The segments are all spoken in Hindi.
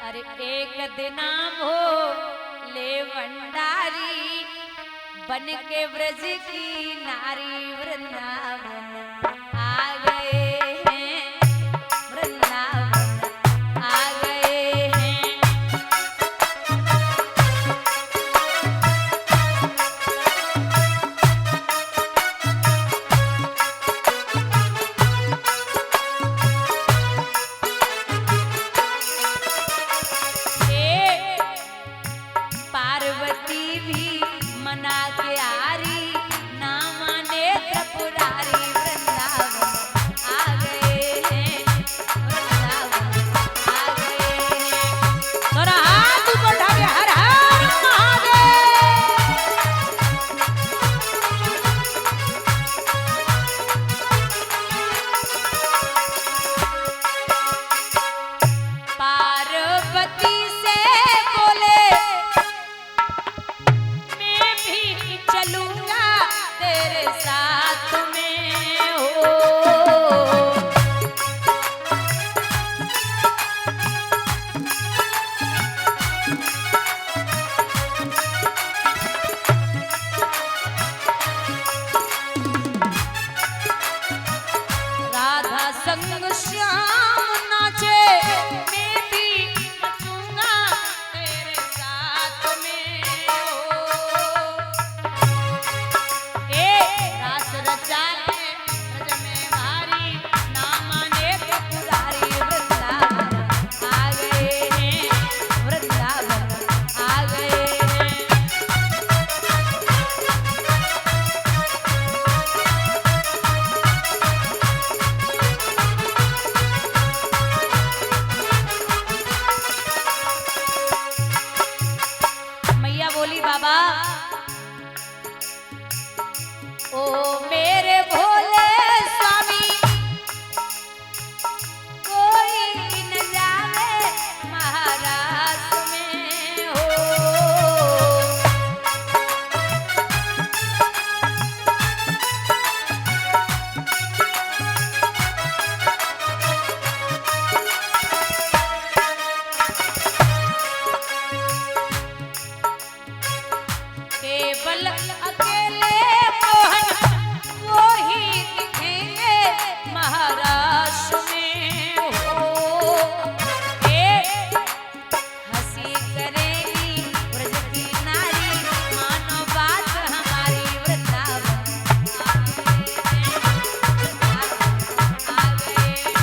अरे एक दिना भो ले भंडारी बन के ब्रज की नारी वृंदावन आ गए हैं, वृंदावन आ गए हैं। पार्वती भी मना के आरी ना माने त्रिपुरारी वृंदावन आ गए हैं, वृंदावन आ गए हैं। तोरा हाथ ऊपर उठा के हर हर महादेव। पार्वती से बोले चलूंगा तेरे साथ में हो। राधा संग श्याम नाचे मैं भी नचूंगा तेरे साथ में हो। रास रचाए ब्रज में भारी ना माने त्रिपुरारी वृंदावन आ गए हैं, वृंदावन आ गए हैं। मैया बोली बाबा ओ मेरे भोले स्वामी कोई न जावे महाराज में हो। केवल अकेले वो ही दिखेंगे महाराष्ट्र में हो। हंसी करेगी ब्रज की नारी मानो बात हमारी वृंदावन आ गए हैं, आ गए हैं।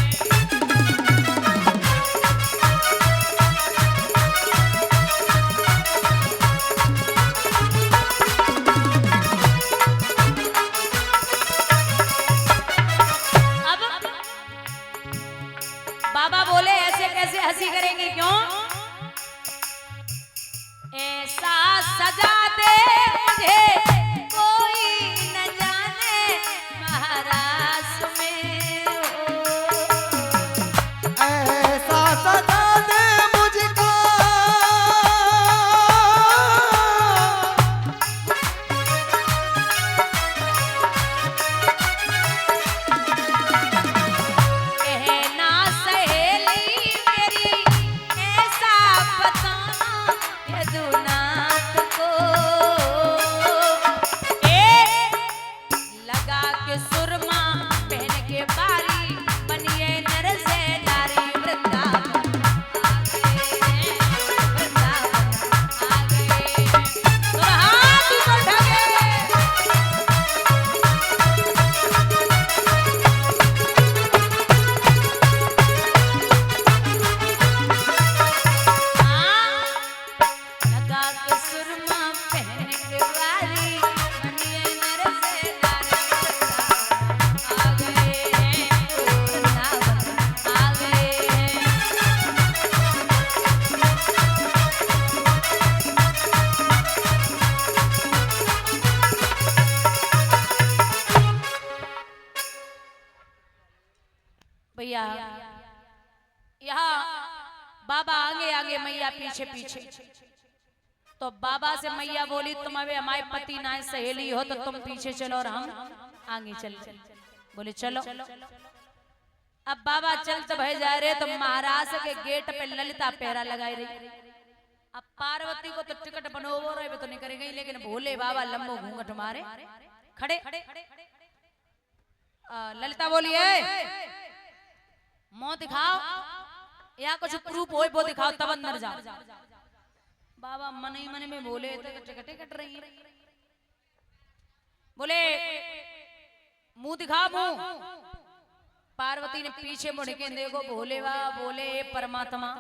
बाबा बोले ऐसे कैसे हंसी करेंगे क्यों? ऐसा सजा दे मुझे कोई न जाने महाराज में हो। ऐसा सजा दे मुझको कहना सहेली मेरी ऐसा बताना यदुनाथ को। लगा के सुरमा पहन के बारी बनिए नर से नारी वृंदावन आ गए हैं, वृंदावन आ गए हैं। तोरा हाथ ऊपर उठा के लगा के सुरमा पहन के बारी बनिए नर से नारी वृंदावन आ गए हैं, वृंदावन आ गए हैं। भैया यहाँ बाबा आगे आगे मैया पीछे पीछे। तो बाबा से मैया बोली तुम अभी हमारे पति ना सहेली हो तो तुम पीछे चलो और हम आगे चल। बोले चलो। अब बाबा चलते भय जा रहे तो महाराज के गेट पे ललिता पहरा लगाई रही। अब पार्वती को तो टिकट बनोबो रहे तो नहीं करे गई, लेकिन भोले बाबा लंबो घूंघट मारे खड़े। ललिता बोली है मुंह दिखाओ या कुछ प्रूफ हो वो दिखाओ तब अंदर जाओ। बाबा मन ही मन में बोले तो टिकट कट रही है। बोले मुंह दिखाओ मुंह। पार्वती ने पीछे मुड़ के देखो भोले बाबा बोले परमात्मा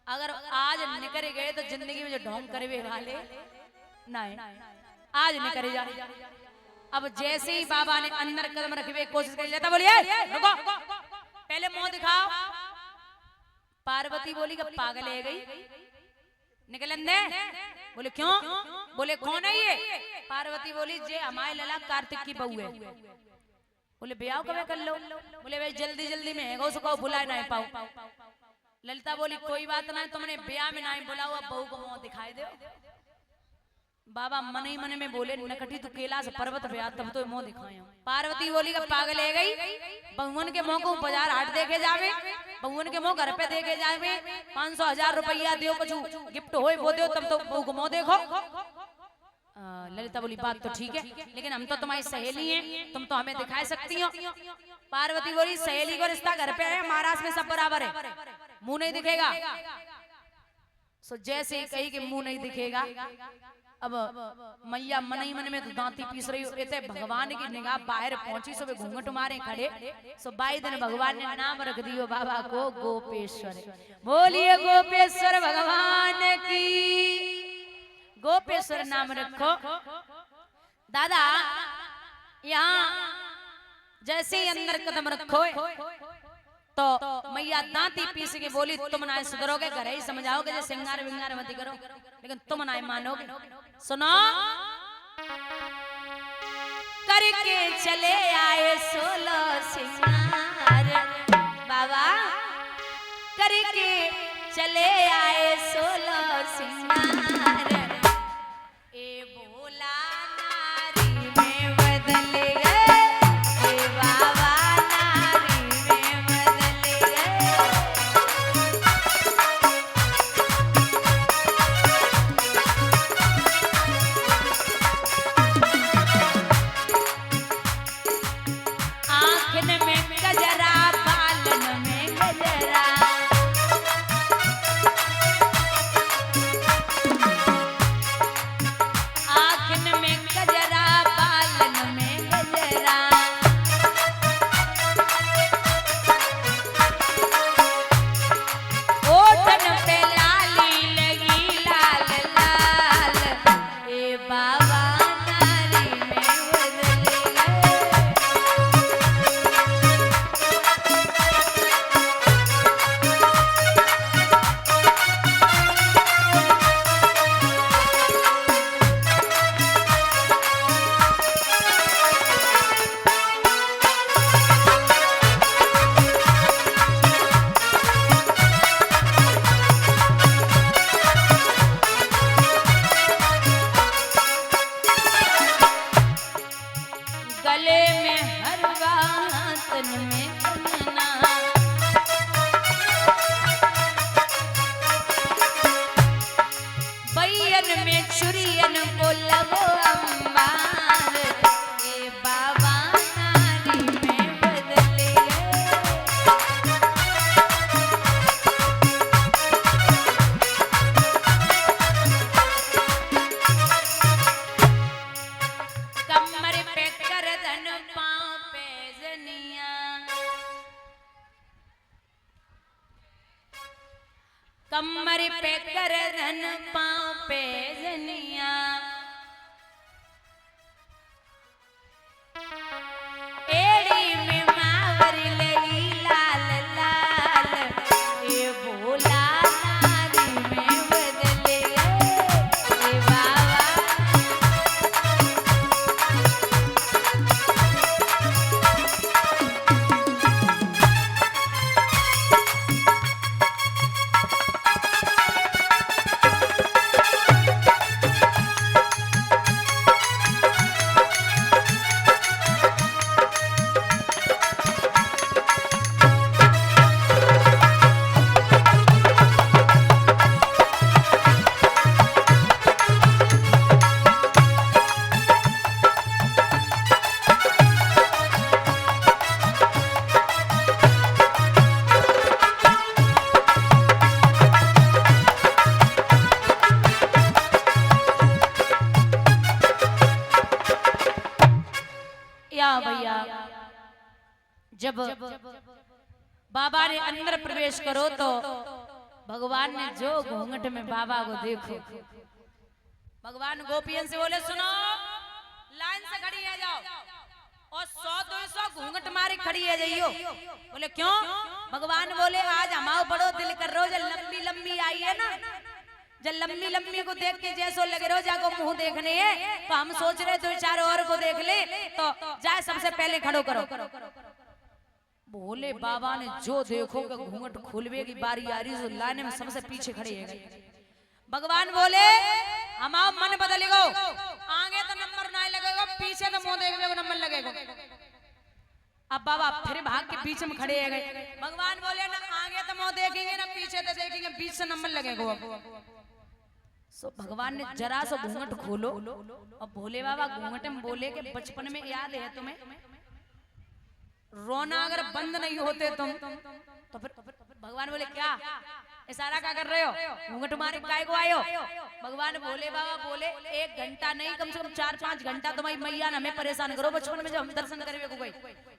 अगर आज निकल गए तो जिंदगी में जो ढोंग करे वाले नहीं, आज निकल जा। अब जैसे ही बाबा ने अंदर कदम रखे कोशिश कर लेता बोलिए रुको पहले मुंह दिखाओ। पार्वती बोली कि पागल है गई निकल दे। बोले क्यों? बोले कौन है ये? पार्वती बोली जे हमारे लला कार्तिक की बहू है। बोले ब्याह कब कर लो? बोले भाई जल्दी जल्दी में है उसको बुलाए नहीं पाऊ। ललिता बोली कोई बात नहीं तुमने ब्याह में नहीं बुलाओ अब बहू को मुंह दिखाई दो। बाबा मन ही मन में बोले नकटी तू कैलाश पर्वत ब्याह तब तो मुंह दिखाए। पार्वती बोली का पागल है गई बहुवन के मुंह को बाजार हाट देखे जावे, बहुवन के मुंह घर पे देखे जावे, 500,000 रुपया दियो कुछ गिफ्ट होए वो दियो तब तो बहू को मुंह देखो। ललिता बोली बात तो ठीक है लेकिन हम तो तुम्हारी सहेली हैं तुम तो हमें दिखा सकती हो। पार्वती बोली सहेली को रिश्ता घर पे है महाराज में सब बराबर है मुंह नहीं दिखेगा। सो जैसे ही कही कि मुंह नहीं दिखेगा अब मैया मन ही मन में तो दांती पीस रही हो। भगवान की निगाह बाहर पहुंची सो वे घूंघट मारे खड़े। सो बाई दिन भगवान ने नाम रख दियो बाबा को गोपेश्वर। बोलिए गोपेश्वर भगवान की। गोपेश्वर नाम रखो। दादा यहाँ जैसे ही अंदर कदम रखो तो मैया दांती पीस के बोली तुम ना सुधरोगे घर ही समझाओगे जो सिंगार विंगार मत करो लेकिन तुम ना मानोगे। सुनो करके चले आए 16 सिंगार बाबा करके चले आए 16 सिंगार। ए भोला नारी में बदल गए, ए बाबा नारी में बदल गए। आँखन में गजरा बालन में गजरा कमर पे करधन पाँव पे जनिया एड़ी में मावर लगी लाल लाल ए भोला नारी में बदल गए ए बाबा। जब बाबा ने अंदर प्रवेश करो तो भगवान ने जो घूंघट में बाबा को देखो, भगवान गोपियन से बोले सुनो लाइन से खड़ी है जाओ और 100-200 घूंघट मारे खड़ी है जाइयो। बोले क्यों? भगवान बोले आज हमाओ बड़ो दिल कर रो जब लंबी लंबी आई है ना, जब लंबी लंबी को देख के जैसो लगे रो जाको मुंह देखने है तो हम सोच रहे 2-4 और को देख ले तो जाए सबसे पहले खड़ो करो। बोले बाबा ने जो देखो कि घूंघट खोलवे की बारी आ रही जो लाने में सबसे पीछे खड़े है। भगवान बोले हमारा मन बदलेगो, आगे तो नंबर ना लगेगा, पीछे तो मुंह देखने को नंबर लगेगा। अब बाबा फिर भाग के बीच में खड़े है गए। भगवान बोले ना आगे तो मुंह देखेंगे ना पीछे तो देखेंगे, बीच से नंबर लगेगा। सो भगवान ने जरा सा घूंघट खोलो और भोले बाबा घूंघट में बोले कि बचपन में याद है तुम्हें रोना अगर बंद नहीं होते तुम तो फिर भगवान बोले क्या इशारा क्या कर रहे हो, घूंघट मारे काय को आयो? भगवान भोले बाबा बोले 1 घंटा नहीं कम से कम 4-5 घंटा तुम्हारी मैया ने हमें परेशान करो। बचपन में जब हम दर्शन करवे को गए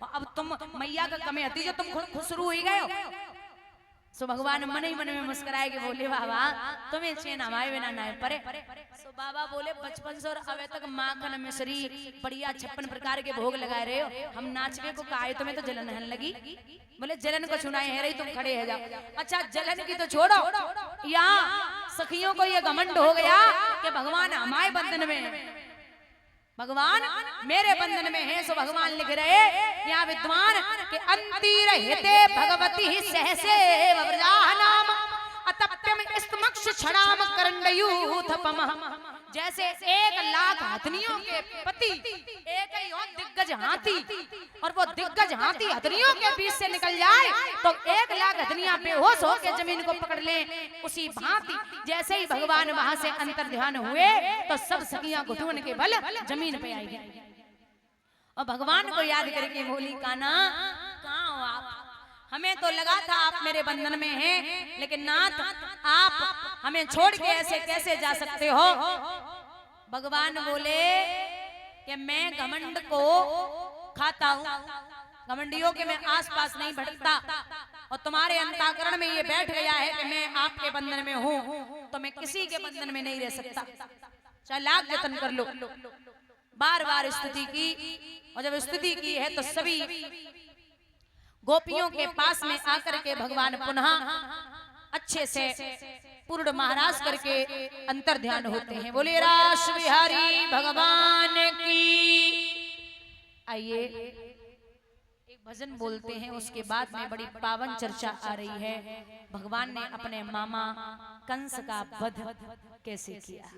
अब तुम मैया का कमी आती जो तुम खुद शुरू हो ही गए हो। सो भगवान मन ही मन में मुस्कुराए कि बोले बाबा तुम्हें चैन हमारे बिना ना परे। सो बाबा बोले बचपन से और अबे तक माखन मिश्री बढ़िया 56 प्रकार के भोग लगाए रहे हो, हम नाचवे को कहा तुम्हें तो जलन हन लगी। बोले जलन को सुनाए है रही तुम खड़े है जाओ। अच्छा जलन की तो छोड़ो, यहाँ सखियों को ये घमंड हो गया कि भगवान हमारे बंधन में है, भगवान मेरे बंधन में है। सो भगवान लिख रहे यहाँ विद्वान के अंतिर हिते भगवती सहसे वज्रानाम अतप्यम स्तमक्ष क्षणाम करंडयूथपम। जैसे 1 लाख हथनियों के पति एक ही हो दिग्गज हाथी और वो दिग्गज हाथी हथनियों के बीच से निकल जाए तो 1 लाख हथनियां बेहोश हो के जमीन को पकड़ ले, उसी भांति जैसे ही भगवान वहां से अंतर ध्यान हुए तो सब सखियां घुटन के बल जमीन पे आई गई और भगवान को याद करके बोली कान्हा कहाँ हो आप? हमें तो लगा था आप मेरे बंधन में हैं, लेकिन नाथ आप हमें छोड़ के ऐसे कैसे जा सकते हो? भगवान बोले कि मैं घमंड को खाता हूँ, घमंडियों के मैं आसपास नहीं भटकता और तुम्हारे अंतःकरण में ये बैठ गया है कि मैं आपके बंधन में हूँ तो मैं किसी के बंधन में नहीं रह सकता। चाहे लाख जतन कर लो। बार बार स्तुति की और जब स्तुति की है तो सभी गोपियों के पास में आकर के भगवान पुनः अच्छे से पूर्ण महाराज करके अंतर ध्यान होते हैं। बोले रास बिहारी भगवान की। आइए एक भजन बोलते हैं, उसके बाद में बड़ी पावन चर्चा आ रही है। भगवान ने अपने मामा कंस का वध कैसे किया।